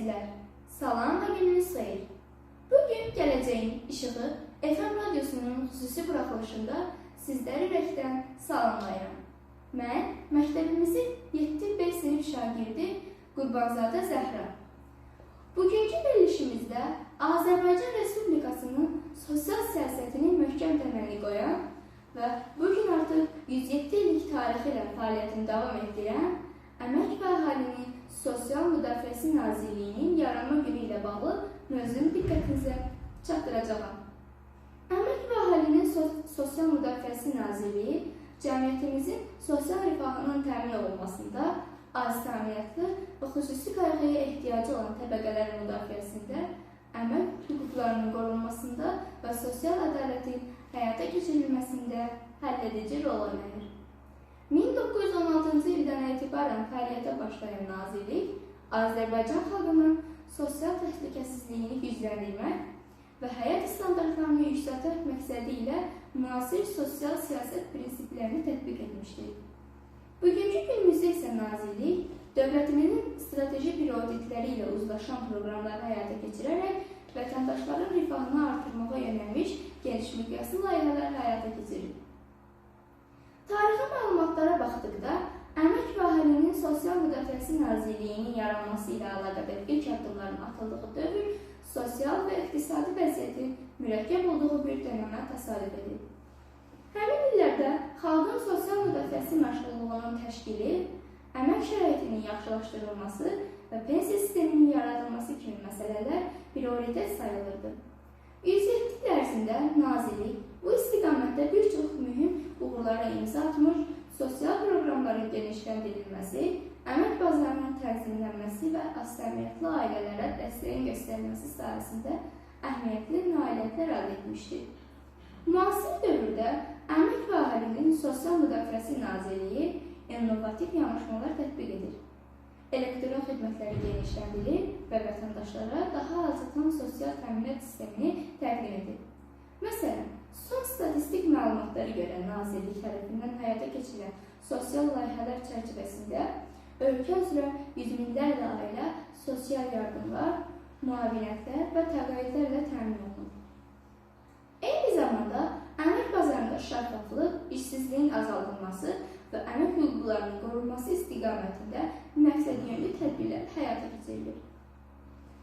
dinləyicilər, salam və gününüz xeyir. Bugün Gələcəyin İşığı FM radiosunun xüsusi buraxılışında sizləri ürəkdən salamlayıram. Mən məktəbimizin 7B sinif şagirdi Qurbanzadə Zəhra. Bugünkü verilişimizdə Azərbaycan Respublikasının sosial siyasətini möhkəm təməlli qoyan və bugün artıq 107 illik tarixi ilə fəaliyyətini davam etdirən Əmək və Əhalinin Sosial Müdafiəsi Nazirliyinin yaranma günü ilə bağlı mövzunu diqqətinizə çatdıracağam. Əmək və Əhalinin Sosial Müdafiəsi Nazirliyi cəmiyyətimizin sosial rifahının təmin olunmasında, az təminatlı və xüsusi qayğıya ehtiyacı olan təbəqələrin müdafiəsində, əmək hüquqlarının qorunmasında və sosial ədalətin həyata keçirilməsində həlledici rol oynayır. 1916-cı ildən etibarən fəaliyyətə başlayan nazirlik, Azərbaycan xalqının sosial təhlükəsizliyini gücləndirmək və həyat standartlarını yüksəltmək məqsədi ilə müasir sosial siyasət prinsiplərini tətbiq etmişdir. Bugünkü günümüzdə isə nazirlik, dövlətimizin strateji prioritetləri ilə uzlaşan proqramları həyata keçirərək vətəndaşların rifahını artırmağa yönəlmiş geniş miqyaslı layihələr həyata keçirir. Tarixi məlumatlara baxdıqda, Əmək və Əhalinin Sosial Müdafiəsi Nazirliyinin yaranması ilə əlaqədar ilk addımların atıldığı dövr sosial və iqtisadi vəziyyətin mürəkkəb olduğu bir dönəmə təsadüf edir. Həmin illərdə xalqın sosial müdafiəsi məşğulluğunun təşkili, əmək şəraitinin yaxşılaşdırılması və pensiya sisteminin yaradılması kimi məsələlər prioritet sayılırdı. 107 il ərzində nazirlik bu istiqamətdə bir çox mühüm uğurlara imza atmış, sosial proqramların genişləndirilməsi, əmək bazarının tənzimlənməsi və aztəminatlı ailələrə dəstəyin göstərilməsi sayəsində əhəmiyyətli nailiyyətlər əldə etmişdir. Müasir dövrdə Əmək və Əhalinin Sosial Müdafiəsi Nazirliyi innovativ yanaşmalar tətbiq edir. Elektron xidmətləri genişləndirir və vətəndaşlara daha azaltan sosial təminat sistemini təqdim edir. Məsələn, son statistik məlumatlara görə nazirlik tərəfindən həyata keçirilən sosial layihələr çərçivəsində ölkə üzrə yüz minlərlə ailə sosial yardımlar, müavinətlər və təqaüdlərlə təmin olunur. Eyni zamanda, əmək bazarında şəffaflıq, işsizliyin azaldılması və əmək hüquqlarının qorunması istiqamətində məqsədyönlü tədbirlər həyata keçirilir.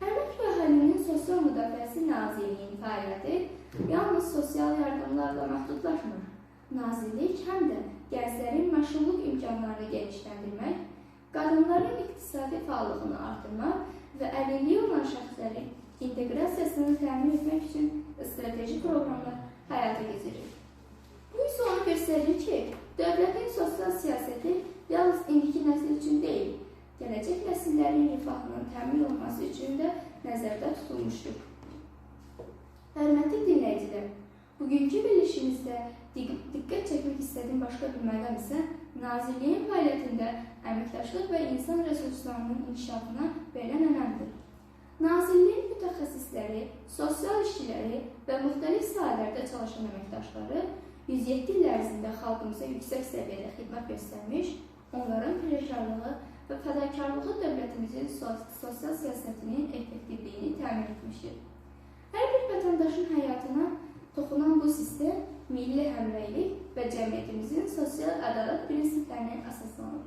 Əmək və Əhalinin Sosial Müdafiəsi Nazirliyinin fəaliyyəti yalnız sosial yardımlarla məhdudlaşmır. Nazirlik həm də gənclərin məşğulluq imkanlarını genişləndirmək, qadınların iqtisadi fəallığını artırmaq və əlilliyi olan şəxslərin inteqrasiyasını təmin etmək üçün strateji proqramlar həyata keçirir. Bu isə onu göstərir ki, dövlətin sosial siyasəti yalnız indiki nəsil üçün deyil, gələcək nəsillərin rifahının təmin olunması üçün də nəzərdə tutulmuşdur. Hörmətli dinləyicilər, bugünkü verilişimizdə diqqət çəkmək istədiyim başqa bir məqam isə Nazirliyin fəaliyyətində əməkdaşlıq və insan resurslarının inkişafına verilən önəmdir. Nazirliyin mütəxəssisləri, sosial işçiləri və müxtəlif sahələrdə çalışan əməkdaşları 107 il ərzində xalqımıza yüksək səviyyədə xidmət göstərmiş, onların peşəkarlığı və fədakarlığı dövlətimizin sosial siyasətinin effektivliyini təmin etmişdir. Hər bir vətəndaşın həyatına toxunan bu sistem milli həmrəylik və cəmiyyətimizin sosial ədalət prinsiplərinin əsaslanır.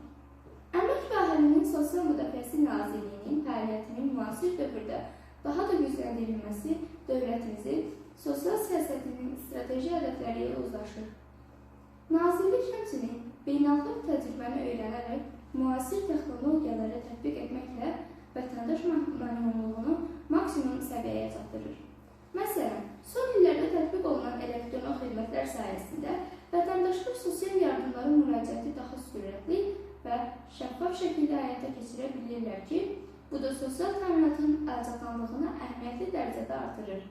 Əmək və Əhalinin Sosial Müdafiəsi Nazirliyinin fəaliyyətinin müasir dövrdə daha da gücləndirilməsi dövlətimizin sosial siyasətinin strateji hədəfləri ilə uzlaşır. Nazirlik həmçinin beynəlxalq təcrübəni öyrənərək müasir texnologiyaları tətbiq etməklə vətəndaş məmnunluğunu maksimum səviyyəyə çatdırır. Məsələn, son illərdə tətbiq olunan elektron xidmətlər sayəsində vətəndaşlar sosial yardımların müraciəti daha sürətli və şəffaf şəkildə həyata keçirə bilirlər ki, bu da sosial təminatın əlçatanlığını əhəmiyyətli dərəcədə artırır.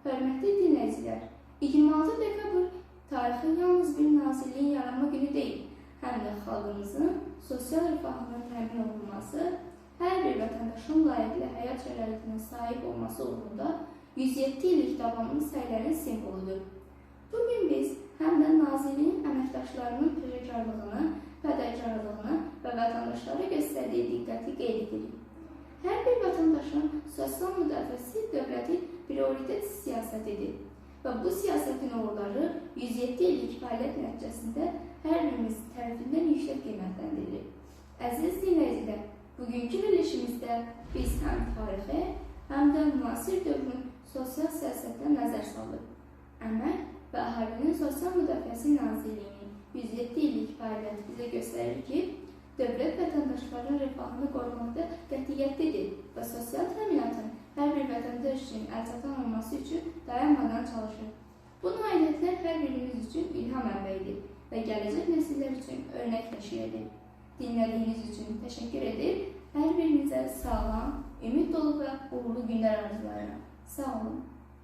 Hörmətli dinləyicilər, 26 dekabr tarixi yalnız bir nazirliyin yaranma günü deyil, həm də xalqımızın sosial rifahının təmin olunması, hər bir vətəndaşın layiqli həyat şəraitinə sahib olması uğrunda 107 illik davamlı səylərin simvoludur. Bugün biz həm də nazirliyin əməkdaşlarının peşəkarlığını, fədakarlığını və vətəndaşlara göstərdiyi diqqəti qeyd edirik. Hər bir vətəndaş vətəndaşın sosial müdafiəsi dövlətin prioritet siyasətidir. Və bu siyasətin uğurları 107 illik fəaliyyət nəticəsində hər birimiz tərəfindən yüksək qiymətləndirilir. Əziz dinləyicilər, bugünkü verilişimizdə biz həm tarixə, həm də müasir dövrün sosial siyasətinə nəzər saldıq. Əmək və Əhalinin Sosial Müdafiəsi Nazirliyinin 107 illik fəaliyyəti bizə göstərir ki, dövlət vətəndaşların refahını qorumaqda qətiyyətlidir və sosial təminatın hər bir vətəndaş üçün əlçatan olması üçün dayanmadan çalışır. Bu nailiyyətlər hər birimiz üçün ilham mənbəyidir və gələcək nəsillər üçün örnək təşkil edir. Dinlədiyiniz üçün təşəkkür edir. Hər birinizə sağlam, ümid dolu və uğurlu günlər arzulayıram. Sağ olun.